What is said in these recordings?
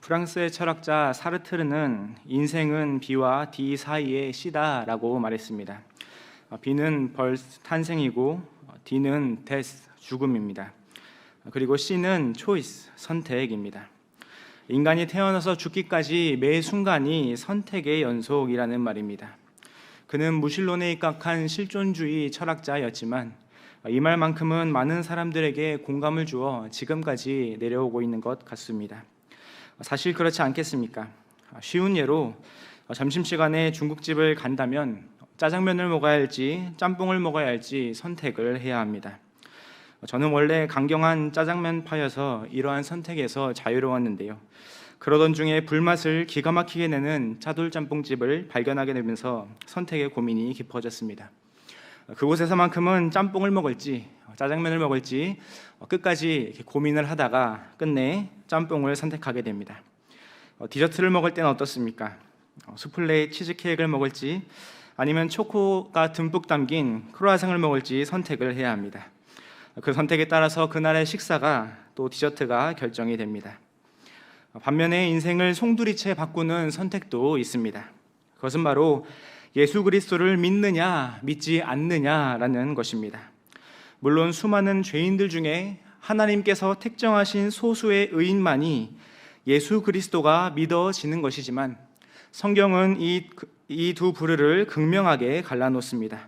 프랑스의 철학자 사르트르는 인생은 B와 D 사이의 C다라고 말했습니다. B는 birth, 탄생이고 D는 death, 죽음입니다. 그리고 C는 choice, 선택입니다. 인간이 태어나서 죽기까지 매 순간이 선택의 연속이라는 말입니다. 그는 무신론에 입각한 실존주의 철학자였지만 이 말만큼은 많은 사람들에게 공감을 주어 지금까지 내려오고 있는 것 같습니다. 사실 그렇지 않겠습니까? 쉬운 예로 점심시간에 중국집을 간다면 짜장면을 먹어야 할지 짬뽕을 먹어야 할지 선택을 해야 합니다. 저는 원래 강경한 짜장면파여서 이러한 선택에서 자유로웠는데요. 그러던 중에 불맛을 기가 막히게 내는 짜돌짬뽕집을 발견하게 되면서 선택의 고민이 깊어졌습니다. 그곳에서만큼은 짬뽕을 먹을지 짜장면을 먹을지 끝까지 고민을 하다가 끝내 짬뽕을 선택하게 됩니다. 디저트를 먹을 때는 어떻습니까? 수플레 치즈케이크를 먹을지 아니면 초코가 듬뿍 담긴 크루아상을 먹을지 선택을 해야 합니다. 그 선택에 따라서 그날의 식사가 또 디저트가 결정이 됩니다. 반면에 인생을 송두리째 바꾸는 선택도 있습니다. 그것은 바로 예수 그리스도를 믿느냐 믿지 않느냐라는 것입니다. 물론 수많은 죄인들 중에 하나님께서 택정하신 소수의 의인만이 예수 그리스도가 믿어지는 것이지만 성경은 이 두 부류를 극명하게 갈라놓습니다.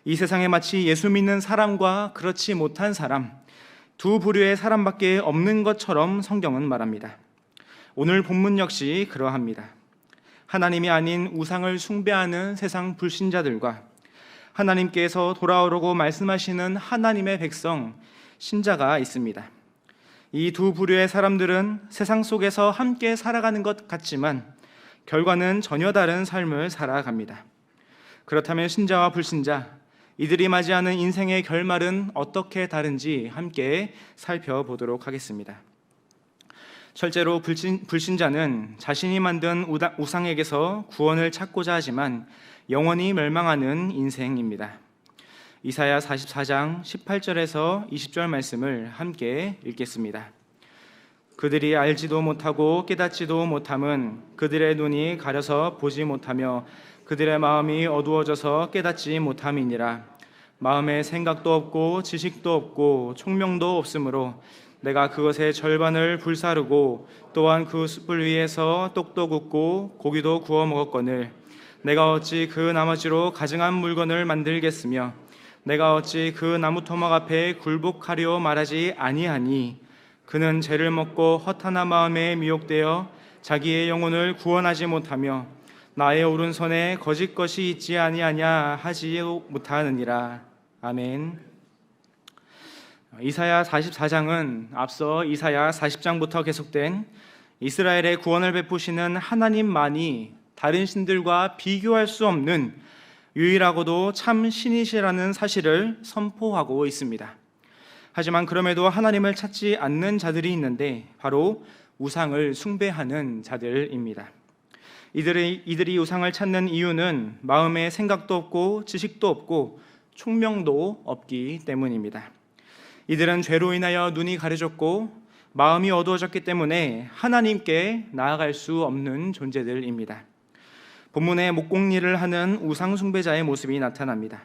이 세상에 마치 예수 믿는 사람과 그렇지 못한 사람, 두 부류의 사람밖에 없는 것처럼 성경은 말합니다. 오늘 본문 역시 그러합니다. 하나님이 아닌 우상을 숭배하는 세상 불신자들과 하나님께서 돌아오라고 말씀하시는 하나님의 백성, 신자가 있습니다. 이 두 부류의 사람들은 세상 속에서 함께 살아가는 것 같지만 결과는 전혀 다른 삶을 살아갑니다. 그렇다면 신자와 불신자, 이들이 맞이하는 인생의 결말은 어떻게 다른지 함께 살펴보도록 하겠습니다. 실제로 불신자는 자신이 만든 우상에게서 구원을 찾고자 하지만 영원히 멸망하는 인생입니다. 이사야 44장 18절에서 20절 말씀을 함께 읽겠습니다. 그들이 알지도 못하고 깨닫지도 못함은 그들의 눈이 가려서 보지 못하며 그들의 마음이 어두워져서 깨닫지 못함이니라. 마음에 생각도 없고 지식도 없고 총명도 없으므로 내가 그것의 절반을 불사르고 또한 그 숯불 위에서 떡도 굽고 고기도 구워 먹었거늘 내가 어찌 그 나머지로 가증한 물건을 만들겠으며 내가 어찌 그 나무 토막 앞에 굴복하려 말하지 아니하니 그는 죄를 먹고 허탄한 마음에 미혹되어 자기의 영혼을 구원하지 못하며 나의 오른손에 거짓 것이 있지 아니하냐 하지 못하느니라. 아멘. 이사야 44장은 앞서 이사야 40장부터 계속된 이스라엘의 구원을 베푸시는 하나님만이 다른 신들과 비교할 수 없는 유일하고도 참 신이시라는 사실을 선포하고 있습니다. 하지만 그럼에도 하나님을 찾지 않는 자들이 있는데 바로 우상을 숭배하는 자들입니다. 이들이 우상을 찾는 이유는 마음에 생각도 없고 지식도 없고 총명도 없기 때문입니다. 이들은 죄로 인하여 눈이 가려졌고 마음이 어두워졌기 때문에 하나님께 나아갈 수 없는 존재들입니다. 본문에 목공일을 하는 우상 숭배자의 모습이 나타납니다.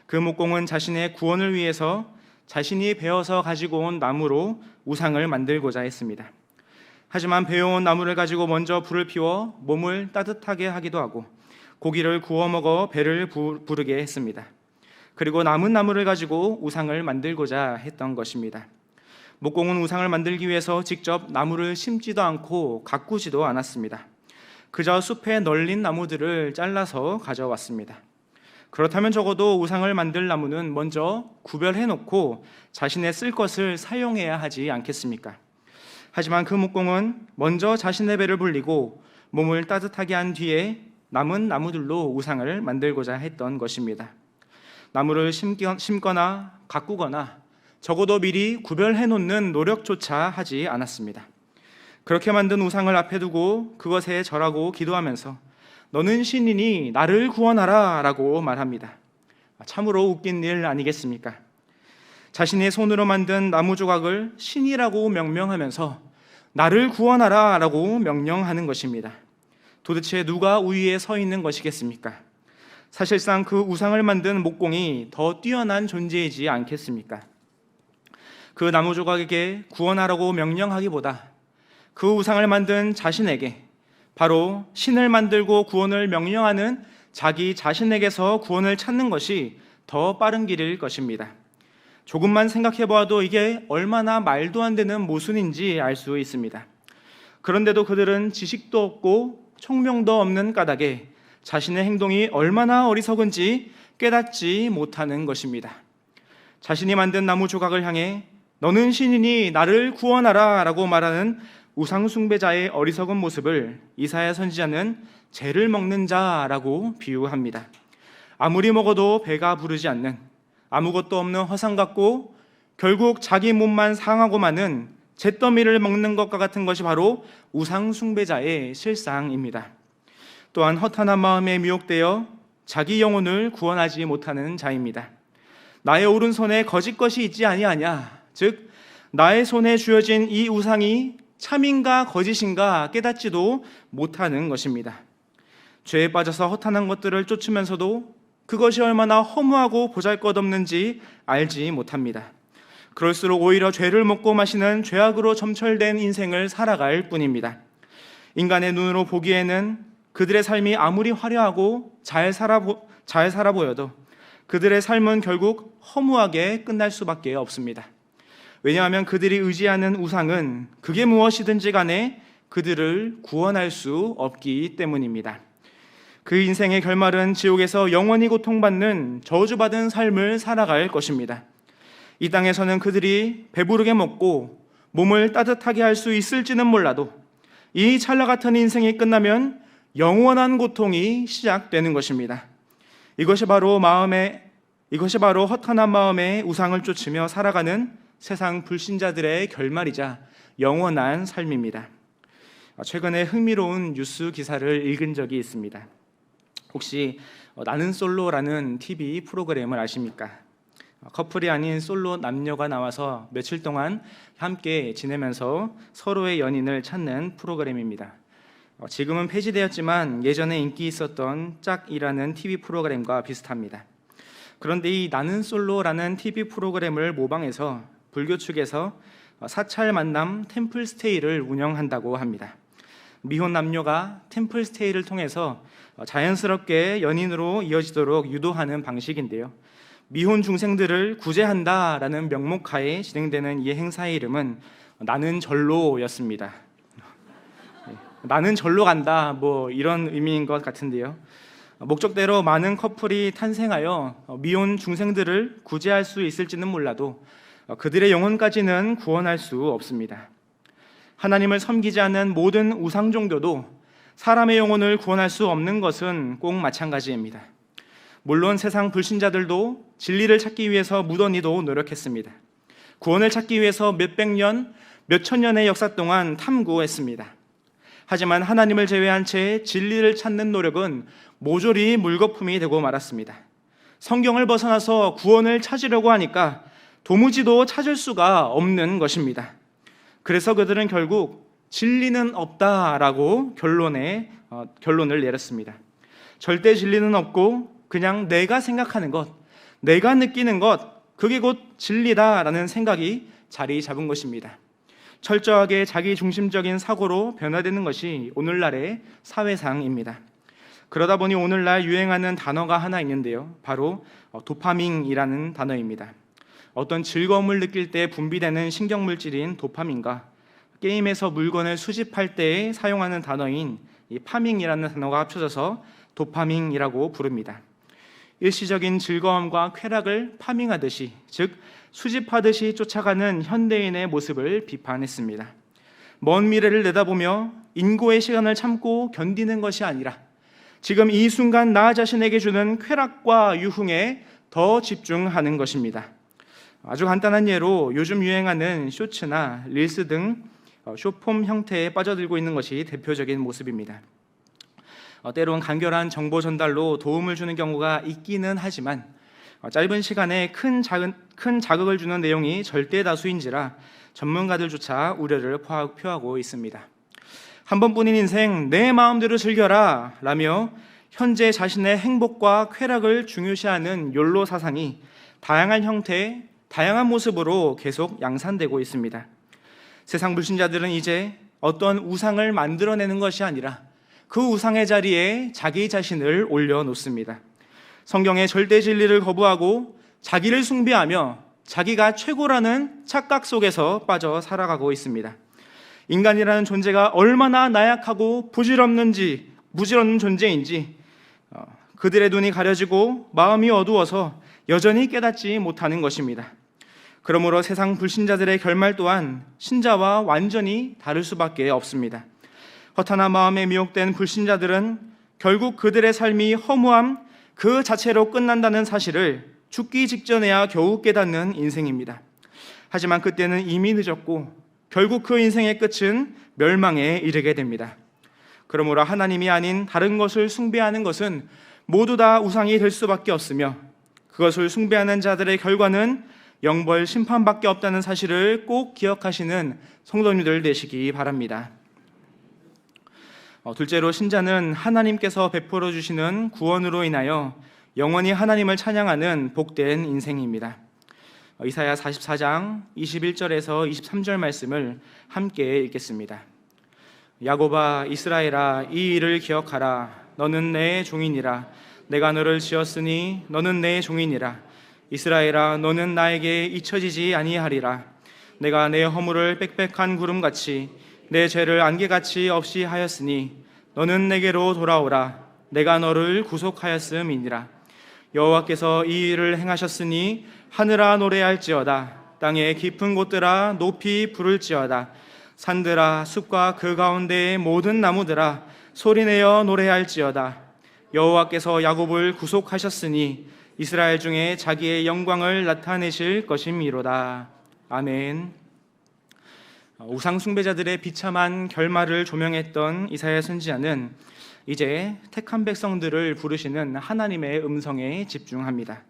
그 목공은 자신의 구원을 위해서 자신이 베어서 가지고 온 나무로 우상을 만들고자 했습니다. 하지만 베어온 나무를 가지고 먼저 불을 피워 몸을 따뜻하게 하기도 하고 고기를 구워 먹어 배를 부르게 했습니다. 그리고 남은 나무를 가지고 우상을 만들고자 했던 것입니다. 목공은 우상을 만들기 위해서 직접 나무를 심지도 않고 가꾸지도 않았습니다. 그저 숲에 널린 나무들을 잘라서 가져왔습니다. 그렇다면 적어도 우상을 만들 나무는 먼저 구별해놓고 자신의 쓸 것을 사용해야 하지 않겠습니까? 하지만 그 목공은 먼저 자신의 배를 불리고 몸을 따뜻하게 한 뒤에 남은 나무들로 우상을 만들고자 했던 것입니다. 나무를 심거나 가꾸거나 적어도 미리 구별해놓는 노력조차 하지 않았습니다. 그렇게 만든 우상을 앞에 두고 그것에 절하고 기도하면서 너는 신이니 나를 구원하라 라고 말합니다. 참으로 웃긴 일 아니겠습니까? 자신의 손으로 만든 나무 조각을 신이라고 명명하면서 나를 구원하라 라고 명령하는 것입니다. 도대체 누가 우위에 서 있는 것이겠습니까? 사실상 그 우상을 만든 목공이 더 뛰어난 존재이지 않겠습니까? 그 나무 조각에게 구원하라고 명령하기보다 그 우상을 만든 자신에게, 바로 신을 만들고 구원을 명령하는 자기 자신에게서 구원을 찾는 것이 더 빠른 길일 것입니다. 조금만 생각해 보아도 이게 얼마나 말도 안 되는 모순인지 알 수 있습니다. 그런데도 그들은 지식도 없고 총명도 없는 까닭에 자신의 행동이 얼마나 어리석은지 깨닫지 못하는 것입니다. 자신이 만든 나무 조각을 향해 너는 신이니 나를 구원하라 라고 말하는 우상 숭배자의 어리석은 모습을 이사야 선지자는 죄를 먹는 자라고 비유합니다. 아무리 먹어도 배가 부르지 않는, 아무것도 없는 허상 같고 결국 자기 몸만 상하고 마는 잿더미를 먹는 것과 같은 것이 바로 우상 숭배자의 실상입니다. 또한 허탄한 마음에 미혹되어 자기 영혼을 구원하지 못하는 자입니다. 나의 오른손에 거짓 것이 있지 아니하냐, 즉 나의 손에 쥐어진 이 우상이 참인가 거짓인가 깨닫지도 못하는 것입니다. 죄에 빠져서 허탄한 것들을 쫓으면서도 그것이 얼마나 허무하고 보잘것없는지 알지 못합니다. 그럴수록 오히려 죄를 먹고 마시는 죄악으로 점철된 인생을 살아갈 뿐입니다. 인간의 눈으로 보기에는 그들의 삶이 아무리 화려하고 잘 살아 보여도 그들의 삶은 결국 허무하게 끝날 수밖에 없습니다. 왜냐하면 그들이 의지하는 우상은 그게 무엇이든지 간에 그들을 구원할 수 없기 때문입니다. 그 인생의 결말은 지옥에서 영원히 고통받는 저주받은 삶을 살아갈 것입니다. 이 땅에서는 그들이 배부르게 먹고 몸을 따뜻하게 할 수 있을지는 몰라도 이 찰나 같은 인생이 끝나면 영원한 고통이 시작되는 것입니다. 이것이 바로 허탄한 마음에 우상을 쫓으며 살아가는 세상 불신자들의 결말이자 영원한 삶입니다. 최근에 흥미로운 뉴스 기사를 읽은 적이 있습니다. 혹시 나는 솔로라는 TV 프로그램을 아십니까? 커플이 아닌 솔로 남녀가 나와서 며칠 동안 함께 지내면서 서로의 연인을 찾는 프로그램입니다. 지금은 폐지되었지만 예전에 인기 있었던 짝이라는 TV 프로그램과 비슷합니다. 그런데 이 나는 솔로라는 TV 프로그램을 모방해서 불교 측에서 사찰 만남 템플스테이를 운영한다고 합니다. 미혼 남녀가 템플스테이를 통해서 자연스럽게 연인으로 이어지도록 유도하는 방식인데요. 미혼 중생들을 구제한다라는 명목하에 진행되는 이 행사의 이름은 나는 절로였습니다. 나는 절로 간다, 뭐 이런 의미인 것 같은데요. 목적대로 많은 커플이 탄생하여 미혼 중생들을 구제할 수 있을지는 몰라도 그들의 영혼까지는 구원할 수 없습니다. 하나님을 섬기지 않는 모든 우상 종교도 사람의 영혼을 구원할 수 없는 것은 꼭 마찬가지입니다. 물론 세상 불신자들도 진리를 찾기 위해서 무던히도 노력했습니다. 구원을 찾기 위해서 몇백 년, 몇천 년의 역사 동안 탐구했습니다. 하지만 하나님을 제외한 채 진리를 찾는 노력은 모조리 물거품이 되고 말았습니다. 성경을 벗어나서 구원을 찾으려고 하니까 도무지도 찾을 수가 없는 것입니다. 그래서 그들은 결국 진리는 없다라고 결론을 내렸습니다. 절대 진리는 없고 그냥 내가 생각하는 것, 내가 느끼는 것, 그게 곧 진리다라는 생각이 자리 잡은 것입니다. 철저하게 자기중심적인 사고로 변화되는 것이 오늘날의 사회상입니다. 그러다 보니 오늘날 유행하는 단어가 하나 있는데요. 바로 도파민이라는 단어입니다. 어떤 즐거움을 느낄 때 분비되는 신경물질인 도파민과 게임에서 물건을 수집할 때 사용하는 단어인 이 파밍이라는 단어가 합쳐져서 도파민이라고 부릅니다. 일시적인 즐거움과 쾌락을 파밍하듯이, 즉 수집하듯이 쫓아가는 현대인의 모습을 비판했습니다. 먼 미래를 내다보며 인고의 시간을 참고 견디는 것이 아니라 지금 이 순간 나 자신에게 주는 쾌락과 유흥에 더 집중하는 것입니다. 아주 간단한 예로 요즘 유행하는 쇼츠나 릴스 등 숏폼 형태에 빠져들고 있는 것이 대표적인 모습입니다. 때론 간결한 정보 전달로 도움을 주는 경우가 있기는 하지만 짧은 시간에 큰 자극을 주는 내용이 절대 다수인지라 전문가들조차 우려를 표하고 있습니다. 한 번뿐인 인생 내 마음대로 즐겨라 라며 현재 자신의 행복과 쾌락을 중요시하는 욜로 사상이 다양한 형태, 다양한 모습으로 계속 양산되고 있습니다. 세상 불신자들은 이제 어떤 우상을 만들어내는 것이 아니라 그 우상의 자리에 자기 자신을 올려놓습니다. 성경의 절대 진리를 거부하고 자기를 숭배하며 자기가 최고라는 착각 속에서 빠져 살아가고 있습니다. 인간이라는 존재가 얼마나 나약하고 부질없는 존재인지 그들의 눈이 가려지고 마음이 어두워서 여전히 깨닫지 못하는 것입니다. 그러므로 세상 불신자들의 결말 또한 신자와 완전히 다를 수밖에 없습니다. 허탄한 마음에 미혹된 불신자들은 결국 그들의 삶이 허무함 그 자체로 끝난다는 사실을 죽기 직전에야 겨우 깨닫는 인생입니다. 하지만 그때는 이미 늦었고 결국 그 인생의 끝은 멸망에 이르게 됩니다. 그러므로 하나님이 아닌 다른 것을 숭배하는 것은 모두 다 우상이 될 수밖에 없으며 그것을 숭배하는 자들의 결과는 영벌 심판밖에 없다는 사실을 꼭 기억하시는 성도님들 되시기 바랍니다. 둘째로 신자는 하나님께서 베풀어 주시는 구원으로 인하여 영원히 하나님을 찬양하는 복된 인생입니다. 이사야 44장 21절에서 23절 말씀을 함께 읽겠습니다. 야곱아 이스라엘아 이 일을 기억하라. 너는 내 종이니라. 내가 너를 지었으니 너는 내 종이니라. 이스라엘아 너는 나에게 잊혀지지 아니하리라. 내가 내 허물을 빽빽한 구름같이 내 죄를 안개같이 없이 하였으니 너는 내게로 돌아오라. 내가 너를 구속하였음이니라. 여호와께서 이 일을 행하셨으니 하늘아 노래할지어다. 땅의 깊은 곳들아 높이 부를지어다. 산들아 숲과 그 가운데의 모든 나무들아 소리내어 노래할지어다. 여호와께서 야곱을 구속하셨으니 이스라엘 중에 자기의 영광을 나타내실 것임이로다. 아멘. 우상 숭배자들의 비참한 결말을 조명했던 이사야 선지자는 이제 택한 백성들을 부르시는 하나님의 음성에 집중합니다.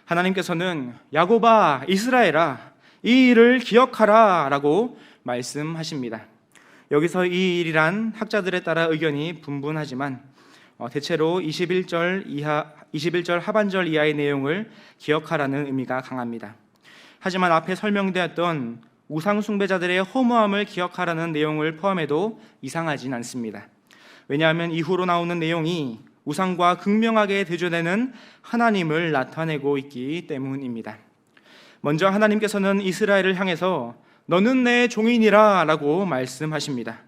하나님께서는 야곱아 이스라엘아 이 일을 기억하라 라고 말씀하십니다. 여기서 이 일이란 학자들에 따라 의견이 분분하지만 대체로 21절 하반절 이하의 내용을 기억하라는 의미가 강합니다. 하지만 앞에 설명되었던 우상 숭배자들의 허무함을 기억하라는 내용을 포함해도 이상하진 않습니다. 왜냐하면 이후로 나오는 내용이 우상과 극명하게 대조되는 하나님을 나타내고 있기 때문입니다. 먼저 하나님께서는 이스라엘을 향해서 너는 내 종이니라 라고 말씀하십니다.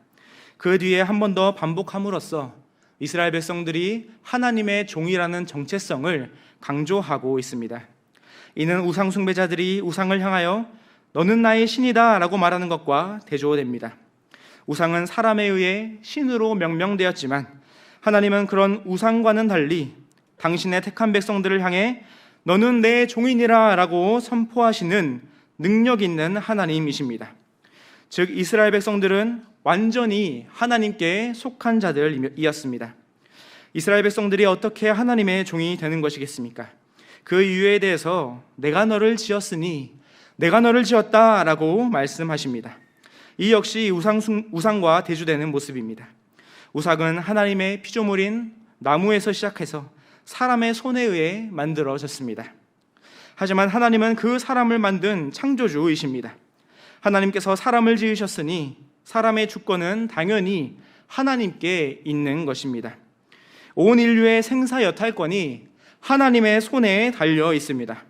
그 뒤에 한 번 더 반복함으로써 이스라엘 백성들이 하나님의 종이라는 정체성을 강조하고 있습니다. 이는 우상 숭배자들이 우상을 향하여 너는 나의 신이다 라고 말하는 것과 대조됩니다. 우상은 사람에 의해 신으로 명명되었지만 하나님은 그런 우상과는 달리 당신의 택한 백성들을 향해 너는 내 종이니라 라고 선포하시는 능력 있는 하나님이십니다. 즉 이스라엘 백성들은 완전히 하나님께 속한 자들이었습니다. 이스라엘 백성들이 어떻게 하나님의 종이 되는 것이겠습니까? 그 이유에 대해서 내가 너를 지었으니 내가 너를 지었다 라고 말씀하십니다. 이 역시 우상과 대조되는 모습입니다. 우상은 하나님의 피조물인 나무에서 시작해서 사람의 손에 의해 만들어졌습니다. 하지만 하나님은 그 사람을 만든 창조주이십니다. 하나님께서 사람을 지으셨으니 사람의 주권은 당연히 하나님께 있는 것입니다. 온 인류의 생사 여탈권이 하나님의 손에 달려 있습니다.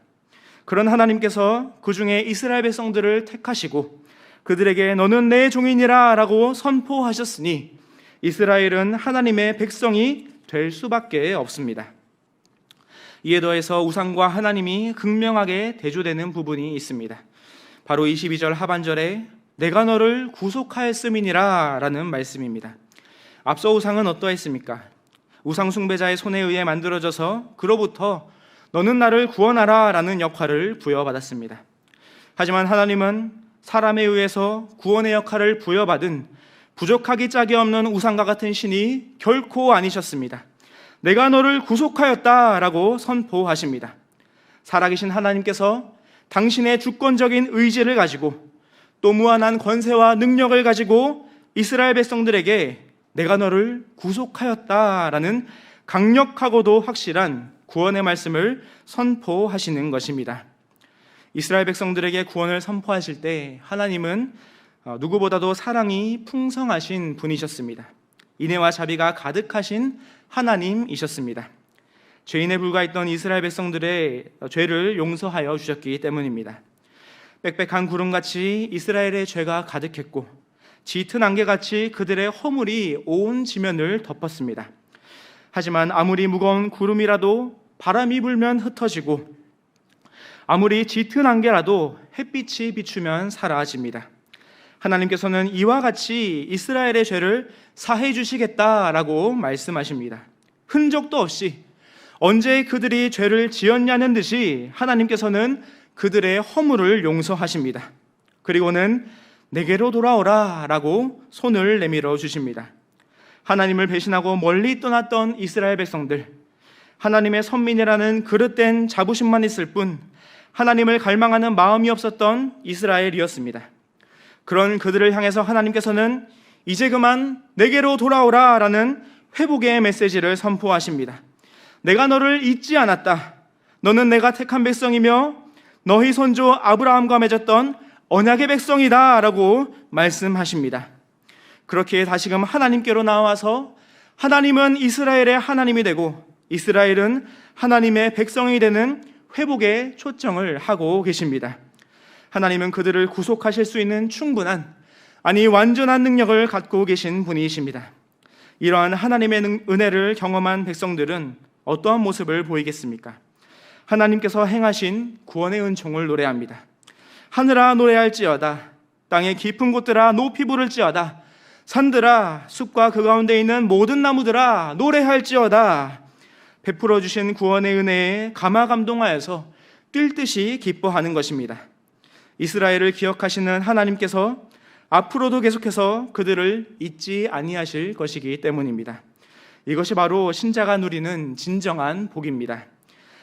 그런 하나님께서 그 중에 이스라엘 백성들을 택하시고 그들에게 너는 내 종이니라 라고 선포하셨으니 이스라엘은 하나님의 백성이 될 수밖에 없습니다. 이에 더해서 우상과 하나님이 극명하게 대조되는 부분이 있습니다. 바로 22절 하반절에 내가 너를 구속하였음이니라 라는 말씀입니다. 앞서 우상은 어떠했습니까? 우상 숭배자의 손에 의해 만들어져서 그로부터 너는 나를 구원하라 라는 역할을 부여받았습니다. 하지만 하나님은 사람에 의해서 구원의 역할을 부여받은 부족하기 짝이 없는 우상과 같은 신이 결코 아니셨습니다. 내가 너를 구속하였다 라고 선포하십니다. 살아계신 하나님께서 당신의 주권적인 의지를 가지고 또 무한한 권세와 능력을 가지고 이스라엘 백성들에게 내가 너를 구속하였다라는 강력하고도 확실한 구원의 말씀을 선포하시는 것입니다. 이스라엘 백성들에게 구원을 선포하실 때 하나님은 누구보다도 사랑이 풍성하신 분이셨습니다. 인애와 자비가 가득하신 하나님이셨습니다. 죄인에 불과했던 이스라엘 백성들의 죄를 용서하여 주셨기 때문입니다. 빽빽한 구름같이 이스라엘의 죄가 가득했고 짙은 안개같이 그들의 허물이 온 지면을 덮었습니다. 하지만 아무리 무거운 구름이라도 바람이 불면 흩어지고 아무리 짙은 안개라도 햇빛이 비추면 사라집니다. 하나님께서는 이와 같이 이스라엘의 죄를 사해 주시겠다라고 말씀하십니다. 흔적도 없이 언제 그들이 죄를 지었냐는 듯이 하나님께서는 그들의 허물을 용서하십니다. 그리고는 내게로 돌아오라 라고 손을 내밀어 주십니다. 하나님을 배신하고 멀리 떠났던 이스라엘 백성들, 하나님의 선민이라는 그릇된 자부심만 있을 뿐 하나님을 갈망하는 마음이 없었던 이스라엘이었습니다. 그런 그들을 향해서 하나님께서는 이제 그만 내게로 돌아오라 라는 회복의 메시지를 선포하십니다. 내가 너를 잊지 않았다. 너는 내가 택한 백성이며 너희 선조 아브라함과 맺었던 언약의 백성이다 라고 말씀하십니다. 그렇게 다시금 하나님께로 나와서 하나님은 이스라엘의 하나님이 되고 이스라엘은 하나님의 백성이 되는 회복에 초점을 하고 계십니다. 하나님은 그들을 구속하실 수 있는 충분한, 아니 완전한 능력을 갖고 계신 분이십니다. 이러한 하나님의 은혜를 경험한 백성들은 어떠한 모습을 보이겠습니까? 하나님께서 행하신 구원의 은총을 노래합니다. 하늘아 노래할지어다. 땅의 깊은 곳들아 높이 부를지어다. 산들아 숲과 그 가운데 있는 모든 나무들아 노래할지어다. 베풀어 주신 구원의 은혜에 감화감동하여서 뛸 듯이 기뻐하는 것입니다. 이스라엘을 기억하시는 하나님께서 앞으로도 계속해서 그들을 잊지 아니하실 것이기 때문입니다. 이것이 바로 신자가 누리는 진정한 복입니다.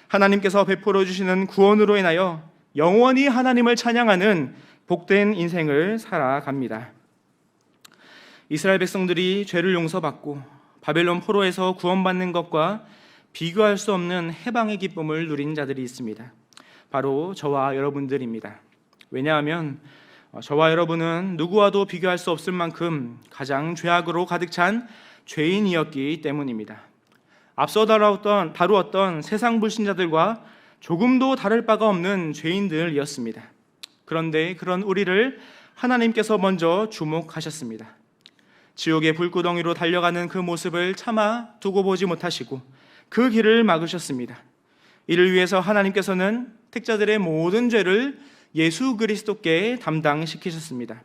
하나님께서 베풀어 주시는 구원으로 인하여 영원히 하나님을 찬양하는 복된 인생을 살아갑니다. 이스라엘 백성들이 죄를 용서받고 바벨론 포로에서 구원받는 것과 비교할 수 없는 해방의 기쁨을 누린 자들이 있습니다. 바로 저와 여러분들입니다. 왜냐하면 저와 여러분은 누구와도 비교할 수 없을 만큼 가장 죄악으로 가득 찬 죄인이었기 때문입니다. 앞서 다루었던 세상 불신자들과 조금도 다를 바가 없는 죄인들이었습니다. 그런데 그런 우리를 하나님께서 먼저 주목하셨습니다. 지옥의 불구덩이로 달려가는 그 모습을 차마 두고 보지 못하시고 그 길을 막으셨습니다. 이를 위해서 하나님께서는 택자들의 모든 죄를 예수 그리스도께 담당시키셨습니다.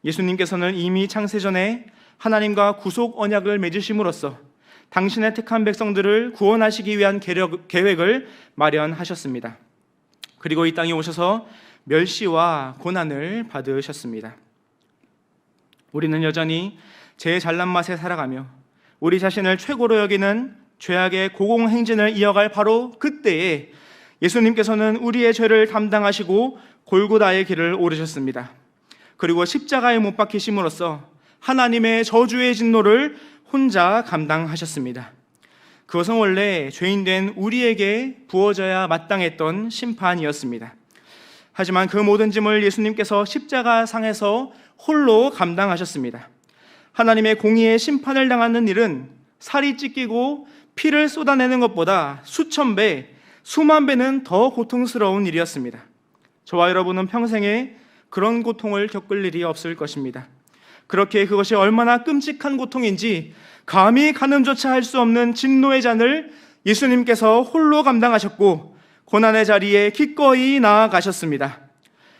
예수님께서는 이미 창세전에 하나님과 구속 언약을 맺으심으로써 당신의 택한 백성들을 구원하시기 위한 계획을 마련하셨습니다. 그리고 이 땅에 오셔서 멸시와 고난을 받으셨습니다. 우리는 여전히 제 잘난 맛에 살아가며 우리 자신을 최고로 여기는 죄악의 고공행진을 이어갈 바로 그때에 예수님께서는 우리의 죄를 담당하시고 골고다의 길을 오르셨습니다. 그리고 십자가에 못 박히심으로써 하나님의 저주의 진노를 혼자 감당하셨습니다. 그것은 원래 죄인된 우리에게 부어져야 마땅했던 심판이었습니다. 하지만 그 모든 짐을 예수님께서 십자가 상에서 홀로 감당하셨습니다. 하나님의 공의의 심판을 당하는 일은 살이 찢기고 피를 쏟아내는 것보다 수천 배, 수만 배는 더 고통스러운 일이었습니다. 저와 여러분은 평생에 그런 고통을 겪을 일이 없을 것입니다. 그렇게 그것이 얼마나 끔찍한 고통인지 감히 가늠조차 할 수 없는 진노의 잔을 예수님께서 홀로 감당하셨고 고난의 자리에 기꺼이 나아가셨습니다.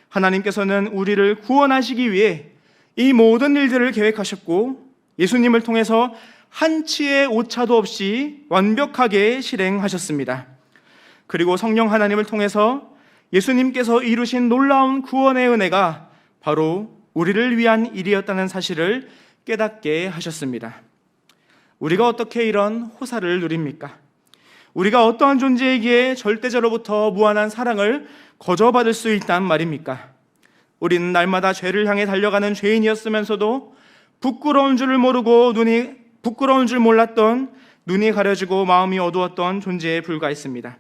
하나님께서는 우리를 구원하시기 위해 이 모든 일들을 계획하셨고 예수님을 통해서 한치의 오차도 없이 완벽하게 실행하셨습니다. 그리고 성령 하나님을 통해서 예수님께서 이루신 놀라운 구원의 은혜가 바로 우리를 위한 일이었다는 사실을 깨닫게 하셨습니다. 우리가 어떻게 이런 호사를 누립니까? 우리가 어떠한 존재이기에 절대자로부터 무한한 사랑을 거저받을 수 있단 말입니까? 우리는 날마다 죄를 향해 달려가는 죄인이었으면서도 부끄러운 줄을 몰랐던, 눈이 가려지고 마음이 어두웠던 존재에 불과했습니다.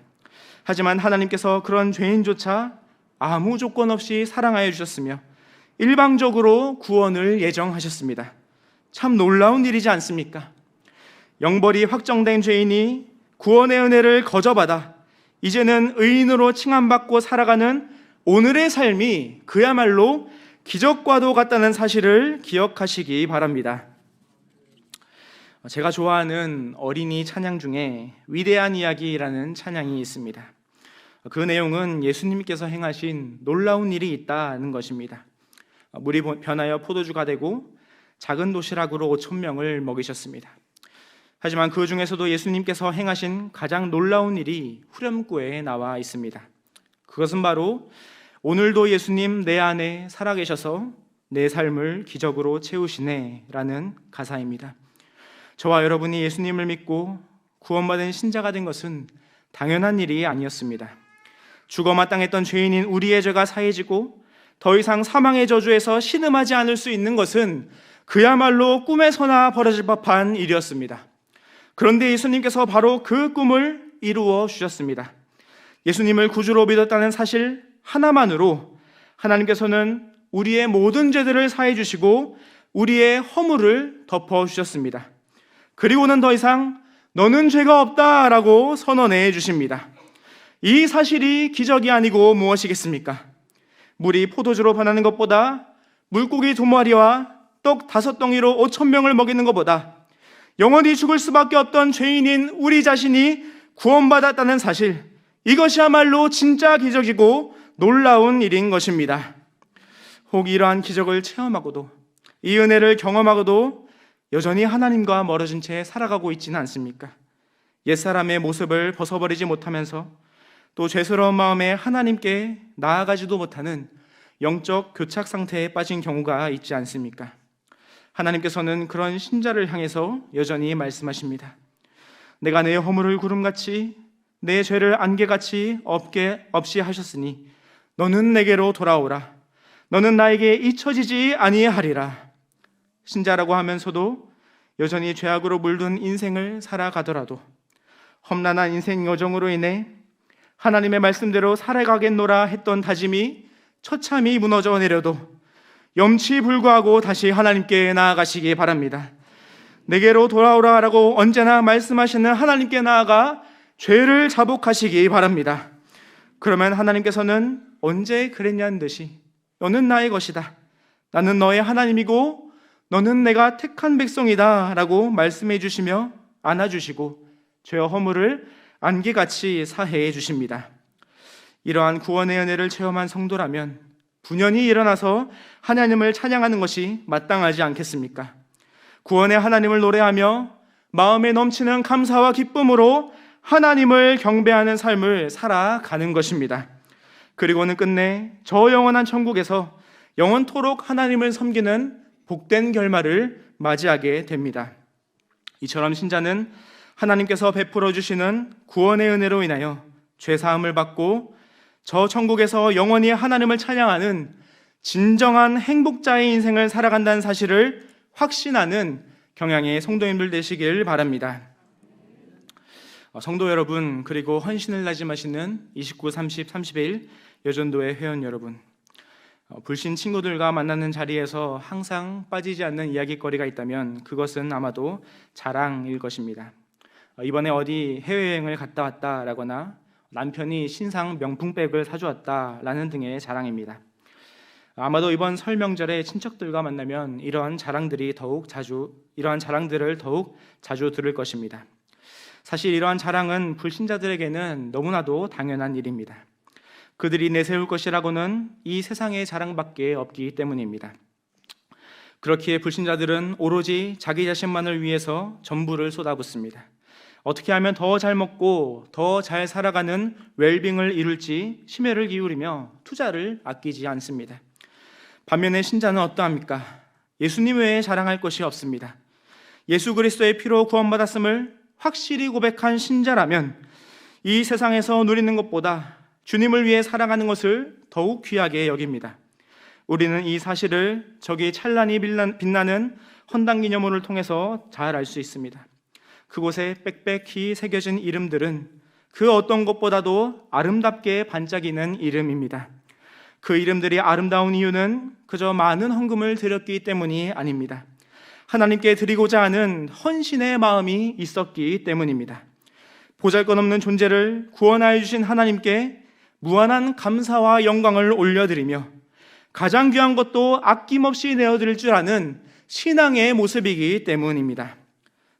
하지만 하나님께서 그런 죄인조차 아무 조건 없이 사랑하여 주셨으며 일방적으로 구원을 예정하셨습니다. 참 놀라운 일이지 않습니까? 영벌이 확정된 죄인이 구원의 은혜를 거저받아 이제는 의인으로 칭함받고 살아가는 오늘의 삶이 그야말로 기적과도 같다는 사실을 기억하시기 바랍니다. 제가 좋아하는 어린이 찬양 중에 위대한 이야기라는 찬양이 있습니다. 그 내용은 예수님께서 행하신 놀라운 일이 있다는 것입니다. 물이 변하여 포도주가 되고 작은 도시락으로 5,000명을 먹이셨습니다. 하지만 그 중에서도 예수님께서 행하신 가장 놀라운 일이 후렴구에 나와 있습니다. 그것은 바로 오늘도 예수님 내 안에 살아계셔서 내 삶을 기적으로 채우시네 라는 가사입니다. 저와 여러분이 예수님을 믿고 구원받은 신자가 된 것은 당연한 일이 아니었습니다. 죽어 마땅했던 죄인인 우리의 죄가 사해지고 더 이상 사망의 저주에서 신음하지 않을 수 있는 것은 그야말로 꿈에서나 벌어질 법한 일이었습니다. 그런데 예수님께서 바로 그 꿈을 이루어 주셨습니다. 예수님을 구주로 믿었다는 사실 하나만으로 하나님께서는 우리의 모든 죄들을 사해 주시고 우리의 허물을 덮어 주셨습니다. 그리고는 더 이상 너는 죄가 없다라고 선언해 주십니다. 이 사실이 기적이 아니고 무엇이겠습니까? 물이 포도주로 변하는 것보다 물고기 2마리와 떡 5덩이로 5,000명을 먹이는 것보다 영원히 죽을 수밖에 없던 죄인인 우리 자신이 구원받았다는 사실, 이것이야말로 진짜 기적이고 놀라운 일인 것입니다. 혹 이러한 기적을 체험하고도 이 은혜를 경험하고도 여전히 하나님과 멀어진 채 살아가고 있지는 않습니까? 옛사람의 모습을 벗어버리지 못하면서 또 죄스러운 마음에 하나님께 나아가지도 못하는 영적 교착 상태에 빠진 경우가 있지 않습니까? 하나님께서는 그런 신자를 향해서 여전히 말씀하십니다. 내가 내 허물을 구름같이 내 죄를 안개같이 없이 하셨으니 너는 내게로 돌아오라. 너는 나에게 잊혀지지 아니하리라. 신자라고 하면서도 여전히 죄악으로 물든 인생을 살아가더라도 험난한 인생 여정으로 인해 하나님의 말씀대로 살아가겠노라 했던 다짐이 처참히 무너져 내려도 염치불구하고 다시 하나님께 나아가시기 바랍니다. 내게로 돌아오라라고 언제나 말씀하시는 하나님께 나아가 죄를 자복하시기 바랍니다. 그러면 하나님께서는 언제 그랬냐는 듯이 너는 나의 것이다. 나는 너의 하나님이고 너는 내가 택한 백성이다 라고 말씀해 주시며 안아주시고 죄와 허물을 안개같이 사해해 주십니다. 이러한 구원의 은혜를 체험한 성도라면 분연히 일어나서 하나님을 찬양하는 것이 마땅하지 않겠습니까? 구원의 하나님을 노래하며 마음에 넘치는 감사와 기쁨으로 하나님을 경배하는 삶을 살아가는 것입니다. 그리고는 끝내 저 영원한 천국에서 영원토록 하나님을 섬기는 복된 결말을 맞이하게 됩니다. 이처럼 신자는 하나님께서 베풀어 주시는 구원의 은혜로 인하여 죄사함을 받고 저 천국에서 영원히 하나님을 찬양하는 진정한 행복자의 인생을 살아간다는 사실을 확신하는 경향의 성도님들 되시길 바랍니다. 성도 여러분, 그리고 헌신을 다짐하시는 29, 30, 31 여전도회 회원 여러분, 불신 친구들과 만나는 자리에서 항상 빠지지 않는 이야기거리가 있다면 그것은 아마도 자랑일 것입니다. 이번에 어디 해외여행을 갔다 왔다라거나 남편이 신상 명품백을 사주었다라는 등의 자랑입니다. 아마도 이번 설 명절에 친척들과 만나면 이러한 자랑들을 더욱 자주 들을 것입니다. 사실 이러한 자랑은 불신자들에게는 너무나도 당연한 일입니다. 그들이 내세울 것이라고는 이 세상의 자랑밖에 없기 때문입니다. 그렇기에 불신자들은 오로지 자기 자신만을 위해서 전부를 쏟아붓습니다. 어떻게 하면 더 잘 먹고 더 잘 살아가는 웰빙을 이룰지 심혈을 기울이며 투자를 아끼지 않습니다. 반면에 신자는 어떠합니까? 예수님 외에 자랑할 것이 없습니다. 예수 그리스도의 피로 구원받았음을 확실히 고백한 신자라면 이 세상에서 누리는 것보다 주님을 위해 살아가는 것을 더욱 귀하게 여깁니다. 우리는 이 사실을 저기 찬란히 빛나는 헌당기념물을 통해서 잘 알 수 있습니다. 그곳에 빽빽히 새겨진 이름들은 그 어떤 것보다도 아름답게 반짝이는 이름입니다. 그 이름들이 아름다운 이유는 그저 많은 헌금을 드렸기 때문이 아닙니다. 하나님께 드리고자 하는 헌신의 마음이 있었기 때문입니다. 보잘것없는 존재를 구원하여 주신 하나님께 무한한 감사와 영광을 올려드리며 가장 귀한 것도 아낌없이 내어드릴 줄 아는 신앙의 모습이기 때문입니다.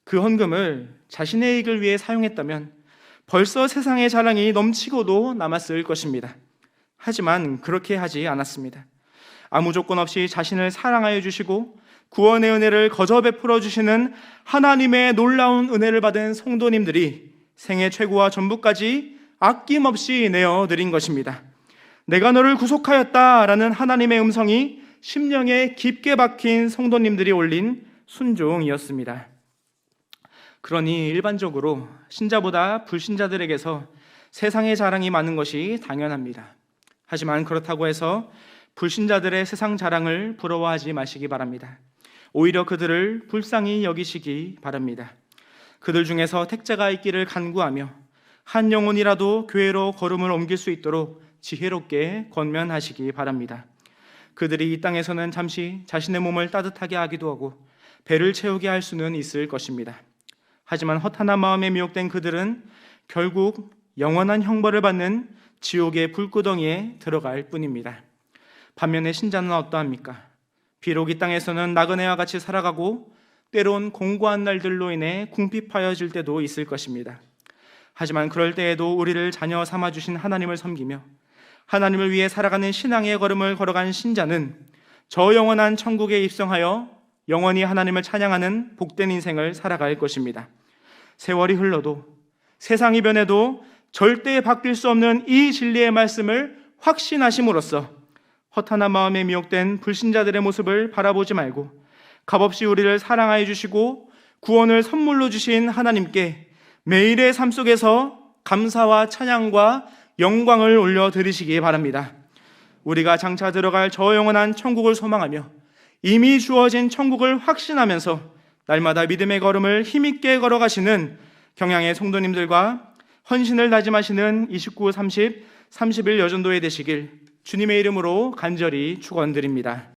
그 헌금을 자신의 이익을 위해 사용했다면 벌써 세상의 자랑이 넘치고도 남았을 것입니다. 하지만 그렇게 하지 않았습니다. 아무 조건 없이 자신을 사랑하여 주시고 구원의 은혜를 거저 베풀어 주시는 하나님의 놀라운 은혜를 받은 성도님들이 생애 최고와 전부까지 아낌없이 내어드린 것입니다. 내가 너를 구속하였다라는 하나님의 음성이 심령에 깊게 박힌 성도님들이 올린 순종이었습니다. 그러니 일반적으로 신자보다 불신자들에게서 세상의 자랑이 많은 것이 당연합니다. 하지만 그렇다고 해서 불신자들의 세상 자랑을 부러워하지 마시기 바랍니다. 오히려 그들을 불쌍히 여기시기 바랍니다. 그들 중에서 택자가 있기를 간구하며 한 영혼이라도 교회로 걸음을 옮길 수 있도록 지혜롭게 권면하시기 바랍니다. 그들이 이 땅에서는 잠시 자신의 몸을 따뜻하게 하기도 하고 배를 채우게 할 수는 있을 것입니다. 하지만 허탄한 마음에 미혹된 그들은 결국 영원한 형벌을 받는 지옥의 불구덩이에 들어갈 뿐입니다. 반면에 신자는 어떠합니까? 비록 이 땅에서는 나그네와 같이 살아가고 때론 공고한 날들로 인해 궁핍하여질 때도 있을 것입니다. 하지만 그럴 때에도 우리를 자녀 삼아주신 하나님을 섬기며 하나님을 위해 살아가는 신앙의 걸음을 걸어간 신자는 저 영원한 천국에 입성하여 영원히 하나님을 찬양하는 복된 인생을 살아갈 것입니다. 세월이 흘러도 세상이 변해도 절대 바뀔 수 없는 이 진리의 말씀을 확신하심으로써 허탄한 마음에 미혹된 불신자들의 모습을 바라보지 말고 값없이 우리를 사랑하여 주시고 구원을 선물로 주신 하나님께 매일의 삶 속에서 감사와 찬양과 영광을 올려드리시기 바랍니다. 우리가 장차 들어갈 저 영원한 천국을 소망하며 이미 주어진 천국을 확신하면서 날마다 믿음의 걸음을 힘있게 걸어가시는 경양의 성도님들과 헌신을 다짐하시는 29, 30, 31 여전도회 되시길 주님의 이름으로 간절히 축원드립니다.